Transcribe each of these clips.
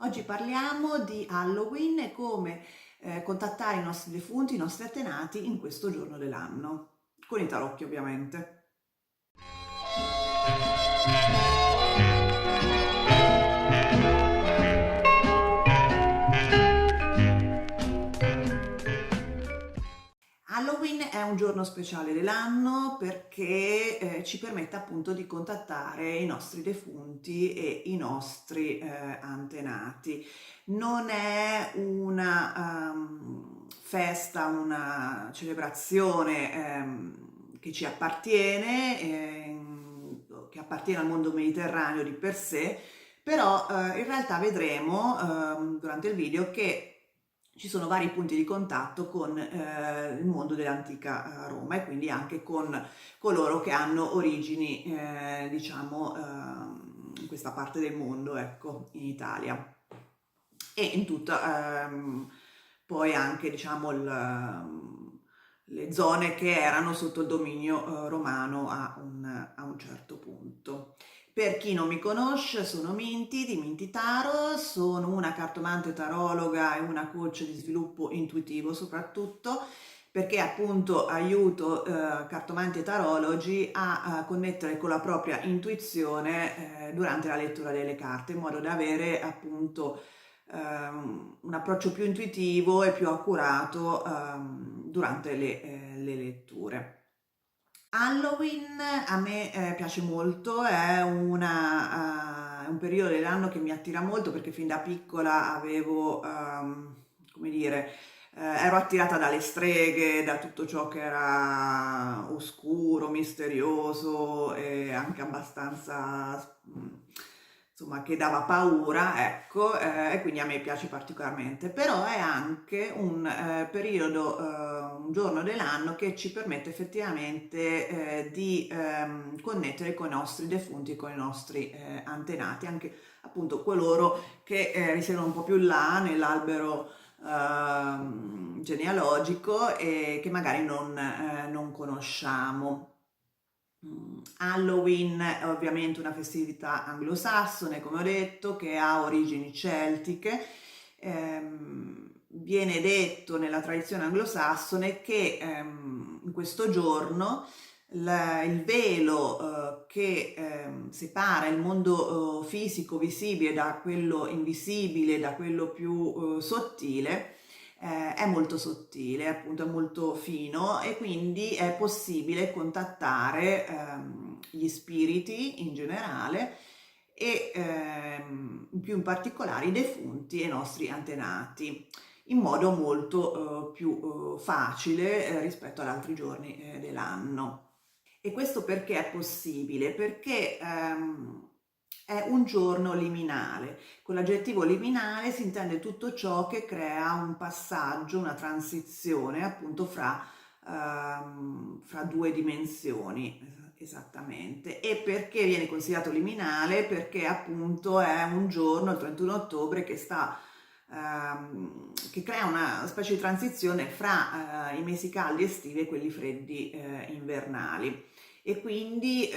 Oggi parliamo di Halloween e come contattare i nostri defunti, i nostri antenati in questo giorno dell'anno, con i tarocchi ovviamente. Halloween è un giorno speciale dell'anno perché ci permette appunto di contattare i nostri defunti e i nostri antenati. Non è una festa, una celebrazione che ci appartiene, che appartiene al mondo mediterraneo di per sé, però in realtà vedremo durante il video che ci sono vari punti di contatto con il mondo dell'antica Roma e quindi anche con coloro che hanno origini, diciamo, in questa parte del mondo, ecco, in Italia e in tutta poi anche, diciamo, le zone che erano sotto il dominio romano a un certo punto. Per chi non mi conosce, sono Minty di Minty Tarot, sono una cartomante tarologa e una coach di sviluppo intuitivo soprattutto, perché appunto aiuto cartomanti e tarologi a connettere con la propria intuizione durante la lettura delle carte, in modo da avere appunto un approccio più intuitivo e più accurato durante le letture. Halloween a me piace molto, è un periodo dell'anno che mi attira molto perché fin da piccola avevo, come dire, ero attirata dalle streghe, da tutto ciò che era oscuro, misterioso e anche abbastanza, insomma, che dava paura, ecco, e quindi a me piace particolarmente. Però è anche un periodo, un giorno dell'anno che ci permette effettivamente di connettere con i nostri defunti, con i nostri antenati, anche appunto coloro che risiedono un po' più là nell'albero genealogico e che magari non conosciamo. Halloween è ovviamente una festività anglosassone, come ho detto, che ha origini celtiche. Viene detto nella tradizione anglosassone che in questo giorno il velo che separa il mondo fisico visibile da quello invisibile, da quello più sottile, è molto sottile, appunto è molto fino e quindi è possibile contattare gli spiriti in generale e più in particolare i defunti e i nostri antenati in modo molto più facile rispetto ad altri giorni dell'anno. E questo perché è possibile? Perché è un giorno liminale. Con l'aggettivo liminale si intende tutto ciò che crea un passaggio, una transizione appunto fra due dimensioni. Esattamente. E perché viene considerato liminale? Perché appunto è un giorno, il 31 ottobre, che crea una specie di transizione fra i mesi caldi estivi e quelli freddi invernali e quindi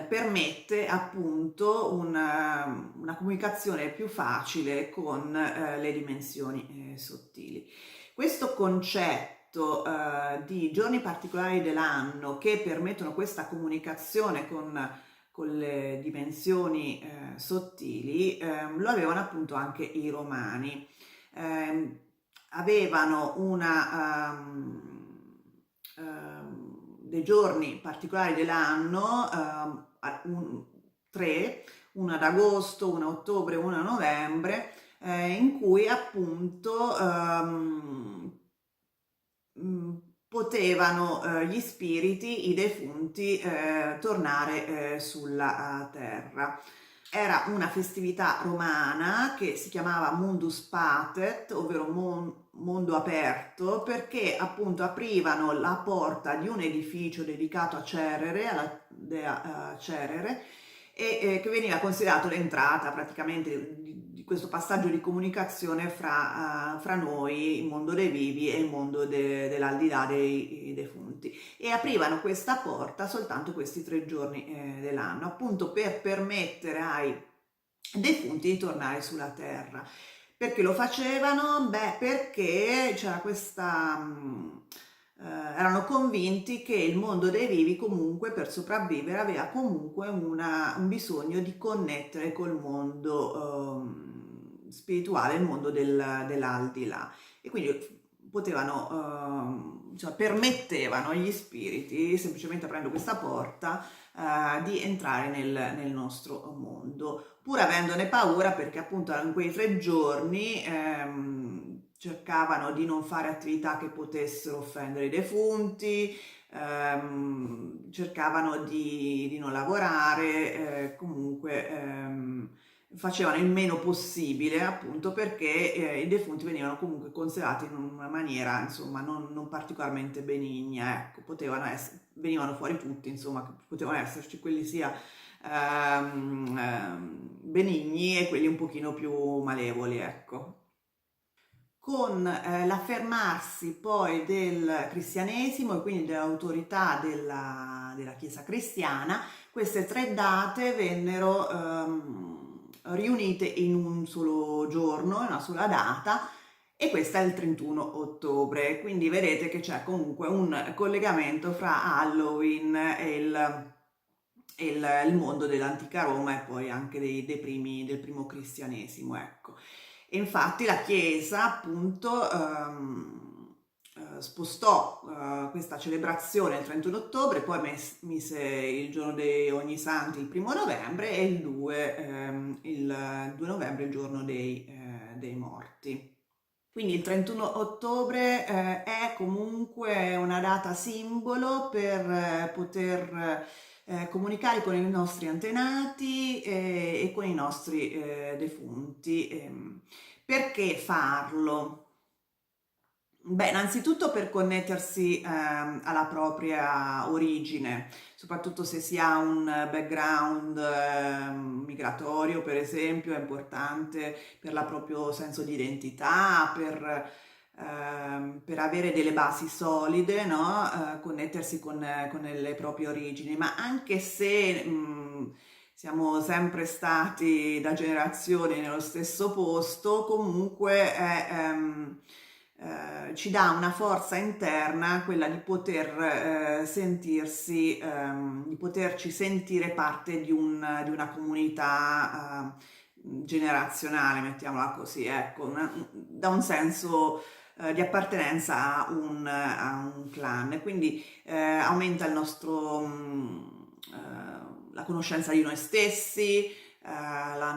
permette appunto una comunicazione più facile con le dimensioni sottili. Questo concetto di giorni particolari dell'anno che permettono questa comunicazione con le dimensioni sottili lo avevano appunto anche i romani. Ehm, avevano dei giorni particolari dell'anno, tre, una ad agosto, una a ottobre, una a novembre, in cui appunto mh, potevano gli spiriti, i defunti, tornare sulla terra. Era una festività romana che si chiamava Mundus Patet, ovvero mondo aperto, perché appunto aprivano la porta di un edificio dedicato a Cerere, alla dea Cerere, e che veniva considerato l'entrata praticamente di questo passaggio di comunicazione fra noi, il mondo dei vivi e il mondo dell'aldilà dei defunti. E aprivano questa porta soltanto questi 3 giorni dell'anno, appunto per permettere ai defunti di tornare sulla terra. Perché lo facevano? Beh, perché c'era questa... erano convinti che il mondo dei vivi comunque per sopravvivere aveva comunque un bisogno di connettere col mondo spirituale, il mondo dell'aldilà. E quindi potevano, cioè, permettevano agli spiriti, semplicemente aprendo questa porta, di entrare nel nostro mondo, pur avendone paura perché appunto in quei 3 giorni cercavano di non fare attività che potessero offendere i defunti, cercavano di non lavorare, comunque facevano il meno possibile appunto perché i defunti venivano comunque considerati in una maniera insomma non particolarmente benigna, ecco, potevano essere, venivano fuori tutti, insomma, potevano esserci quelli sia benigni e quelli un pochino più malevoli, ecco. Con l'affermarsi poi del cristianesimo e quindi dell'autorità della Chiesa cristiana, queste 3 date vennero riunite in un solo giorno, in una sola data, e questa è il 31 ottobre, quindi vedete che c'è comunque un collegamento fra Halloween e il mondo dell'antica Roma e poi anche del primo cristianesimo, ecco. E infatti la Chiesa appunto spostò questa celebrazione il 31 ottobre, poi mise il giorno di Ognissanti il 1° novembre e il 2 novembre il giorno dei morti. Quindi il 31 ottobre è comunque una data simbolo per poter comunicare con i nostri antenati e con i nostri defunti. Perché farlo? Beh, innanzitutto per connettersi alla propria origine, soprattutto se si ha un background migratorio, per esempio, è importante per il proprio senso di identità, per avere delle basi solide, no? Connettersi con le proprie origini, ma anche se siamo sempre stati da generazioni nello stesso posto, comunque ci dà una forza interna, quella di poter sentirsi, di poterci sentire parte di una comunità generazionale, mettiamola così, ecco, da un senso di appartenenza a un clan, e quindi aumenta la conoscenza di noi stessi, il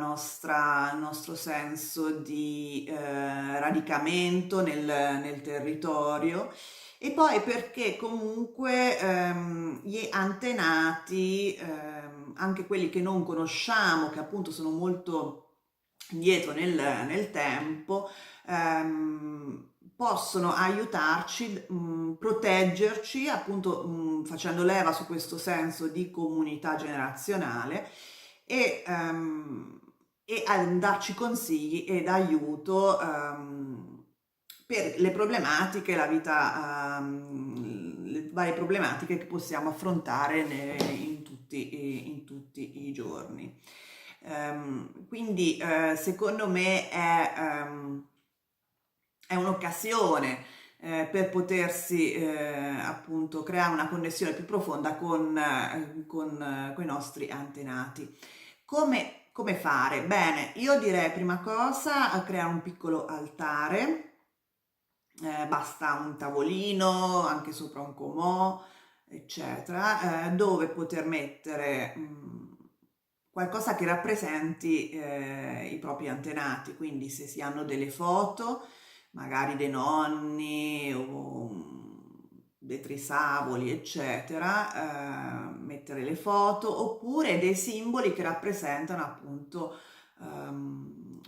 nostro senso di radicamento nel territorio, e poi perché comunque gli antenati, anche quelli che non conosciamo, che appunto sono molto indietro nel tempo, possono aiutarci, proteggerci, appunto facendo leva su questo senso di comunità generazionale e, a darci consigli ed aiuto per le problematiche, la vita, le varie problematiche che possiamo affrontare in tutti i giorni. Quindi secondo me è un'occasione per potersi appunto creare una connessione più profonda con i nostri antenati. Come fare? Bene, io direi prima cosa a creare un piccolo altare, basta un tavolino, anche sopra un comò, eccetera, dove poter mettere qualcosa che rappresenti i propri antenati, quindi se si hanno delle foto, magari dei nonni o dei trisavoli, eccetera, mettere le foto, oppure dei simboli che rappresentano appunto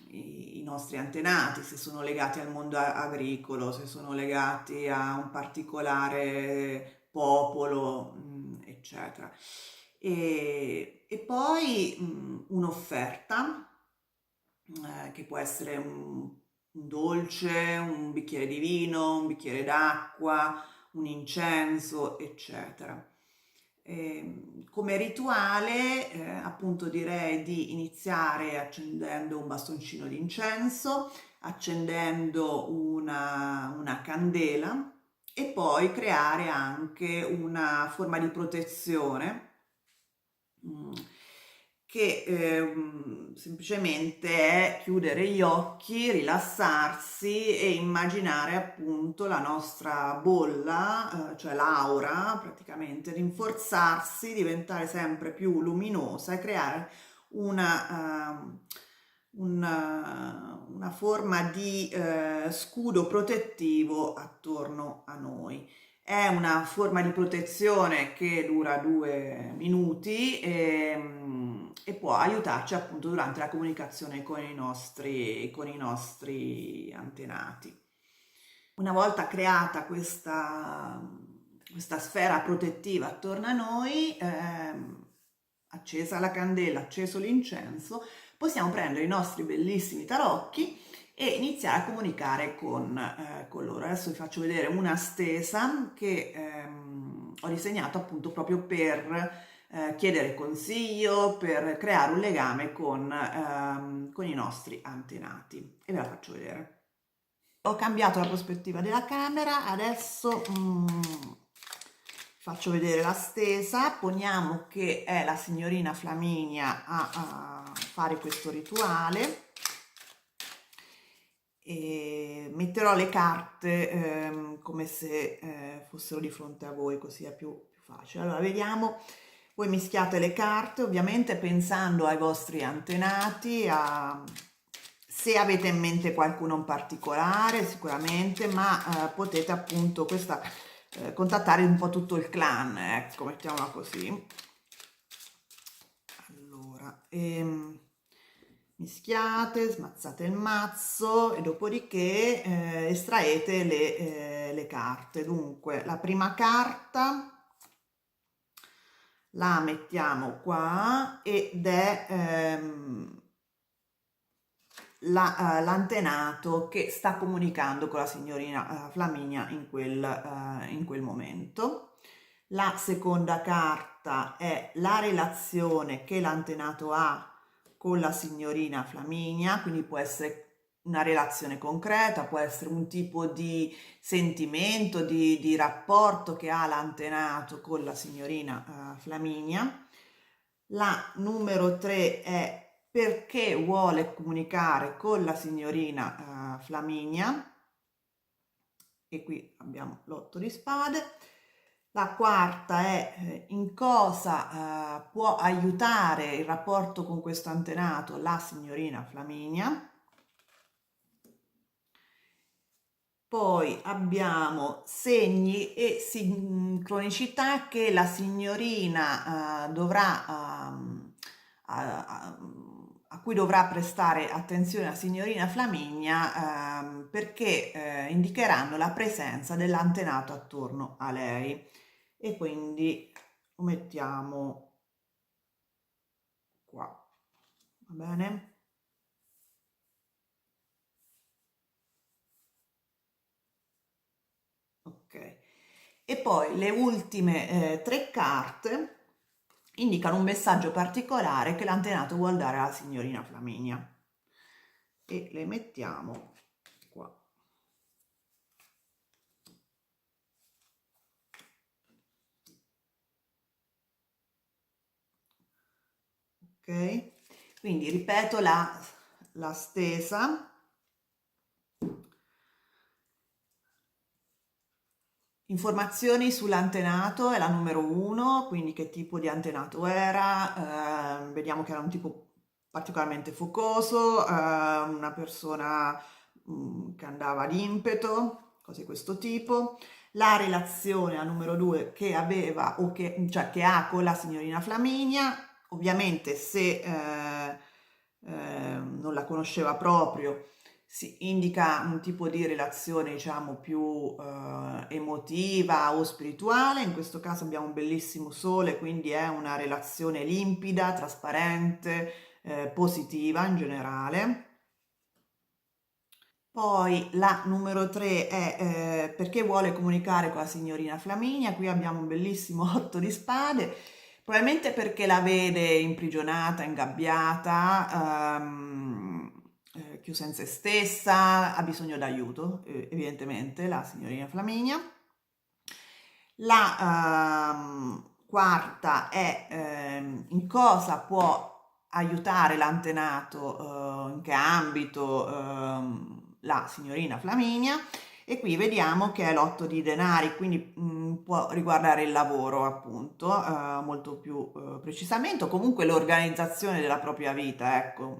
i nostri antenati, se sono legati al mondo agricolo, se sono legati a un particolare popolo, eccetera. E poi un'offerta che può essere un dolce, un bicchiere di vino, un bicchiere d'acqua, un incenso, eccetera. Come rituale, appunto direi di iniziare accendendo un bastoncino di incenso, accendendo una candela e poi creare anche una forma di protezione mm, che semplicemente è chiudere gli occhi, rilassarsi e immaginare appunto la nostra bolla, cioè l'aura praticamente, rinforzarsi, diventare sempre più luminosa e creare una, una forma di scudo protettivo attorno a noi. È una forma di protezione che dura 2 minuti e può aiutarci appunto durante la comunicazione con i nostri antenati. Una volta creata questa sfera protettiva attorno a noi, accesa la candela, acceso l'incenso, possiamo prendere i nostri bellissimi tarocchi e iniziare a comunicare con loro. Adesso vi faccio vedere una stesa che ho disegnato appunto proprio per chiedere consiglio, per creare un legame con i nostri antenati e ve la faccio vedere. Ho cambiato la prospettiva della camera, adesso faccio vedere la stesa. Poniamo che è la signorina Flaminia a fare questo rituale. E metterò le carte come se fossero di fronte a voi, così è più facile. Allora, vediamo, voi mischiate le carte, ovviamente pensando ai vostri antenati, se avete in mente qualcuno in particolare, sicuramente, ma potete appunto contattare un po' tutto il clan, ecco, mettiamola così. Allora, mischiate, smazzate il mazzo e dopodiché estraete le carte. Dunque, la prima carta la mettiamo qua ed è l'antenato che sta comunicando con la signorina Flaminia in quel momento. La seconda carta è la relazione che l'antenato ha con la signorina Flaminia, quindi può essere una relazione concreta, può essere un tipo di sentimento, di rapporto che ha l'antenato con la signorina Flaminia. La numero 3 è perché vuole comunicare con la signorina Flaminia, e qui abbiamo l'8 di spade. La quarta è in cosa può aiutare il rapporto con questo antenato la signorina Flaminia. Poi abbiamo segni e sincronicità che la signorina a cui dovrà prestare attenzione la signorina Flaminia perché indicheranno la presenza dell'antenato attorno a lei. E quindi lo mettiamo qua, va bene? Ok. E poi le ultime 3 carte indicano un messaggio particolare che l'antenato vuol dare alla signorina Flaminia. E le mettiamo qua. Ok? Quindi ripeto la stesa. Informazioni sull'antenato è la numero 1, quindi che tipo di antenato era, vediamo che era un tipo particolarmente focoso, una persona che andava ad impeto, cose di questo tipo. La relazione a numero 2 che aveva cioè che ha con la signorina Flaminia, ovviamente se non la conosceva proprio si indica un tipo di relazione, diciamo, più emotiva o spirituale. In questo caso abbiamo un bellissimo sole, quindi è una relazione limpida, trasparente, positiva in generale. Poi la numero 3 è perché vuole comunicare con la signorina Flaminia. Qui abbiamo un bellissimo 8 di spade, probabilmente perché la vede imprigionata, ingabbiata, chiusa in se stessa, ha bisogno d'aiuto, evidentemente, la signorina Flaminia. La quarta è in cosa può aiutare l'antenato, in che ambito la signorina Flaminia, e qui vediamo che è l'otto di denari, quindi può riguardare il lavoro, appunto, molto più precisamente, o comunque l'organizzazione della propria vita, ecco,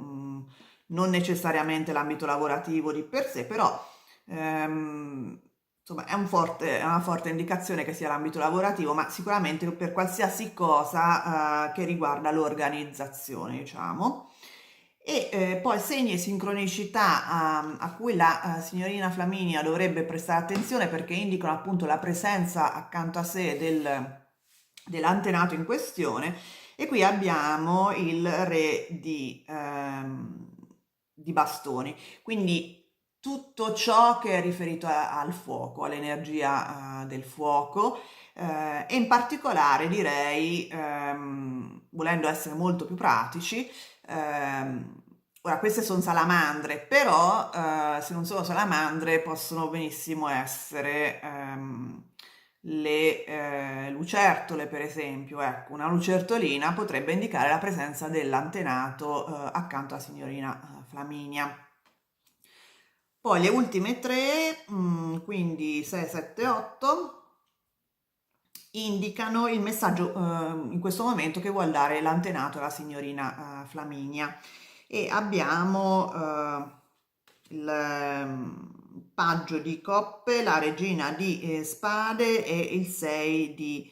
non necessariamente l'ambito lavorativo di per sé, però insomma è una forte indicazione che sia l'ambito lavorativo, ma sicuramente per qualsiasi cosa che riguarda l'organizzazione, diciamo. E poi segni e sincronicità a cui la signorina Flaminia dovrebbe prestare attenzione, perché indicano appunto la presenza accanto a sé dell'antenato in questione. E qui abbiamo il re di bastoni, quindi tutto ciò che è riferito al fuoco, all'energia del fuoco, e in particolare direi, volendo essere molto più pratici, ora queste sono salamandre, però se non sono salamandre possono benissimo essere le lucertole, per esempio. Ecco, una lucertolina potrebbe indicare la presenza dell'antenato accanto alla signorina Flaminia. Poi le ultime tre, quindi 6, 7, 8, indicano il messaggio in questo momento che vuol dare l'antenato alla signorina Flaminia. E abbiamo il paggio di coppe, la regina di spade e il 6 di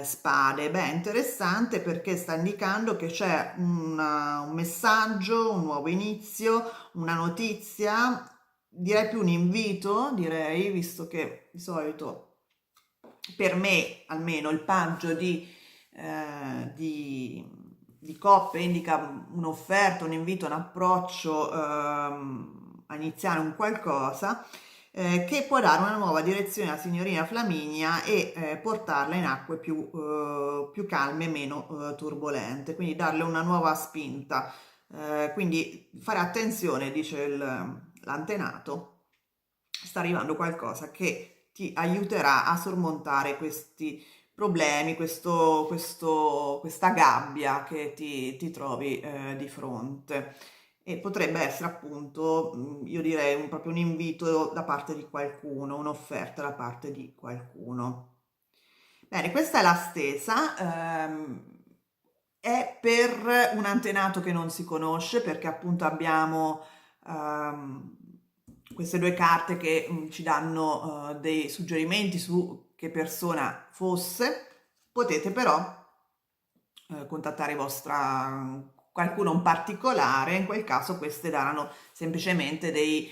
spade. Beh, interessante, perché sta indicando che c'è un messaggio, un nuovo inizio, una notizia, direi più un invito, direi, visto che di solito per me almeno il paggio di coppe indica un'offerta, un invito, un approccio a iniziare un qualcosa che può dare una nuova direzione alla signorina Flaminia e portarla in acque più calme e meno turbolente, quindi darle una nuova spinta. Quindi fare attenzione, dice l'antenato, sta arrivando qualcosa che ti aiuterà a sormontare questi problemi, questa gabbia che ti trovi di fronte. E potrebbe essere appunto, io direi, proprio un invito da parte di qualcuno, un'offerta da parte di qualcuno. Bene, questa è la stesa, è per un antenato che non si conosce, perché appunto abbiamo queste due carte che ci danno dei suggerimenti su che persona fosse. Potete però contattare qualcuno in particolare. In quel caso queste daranno semplicemente degli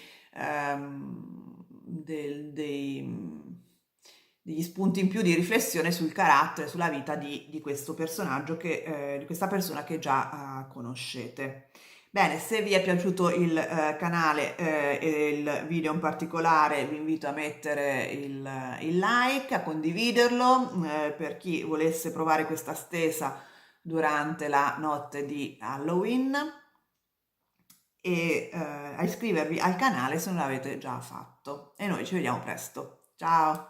spunti in più di riflessione sul carattere, sulla vita di questo personaggio, di questa persona che già conoscete. Bene, se vi è piaciuto il canale e il video in particolare, vi invito a mettere il like, a condividerlo, per chi volesse provare questa stesa durante la notte di Halloween, e a iscrivervi al canale se non l'avete già fatto. E noi ci vediamo presto. Ciao!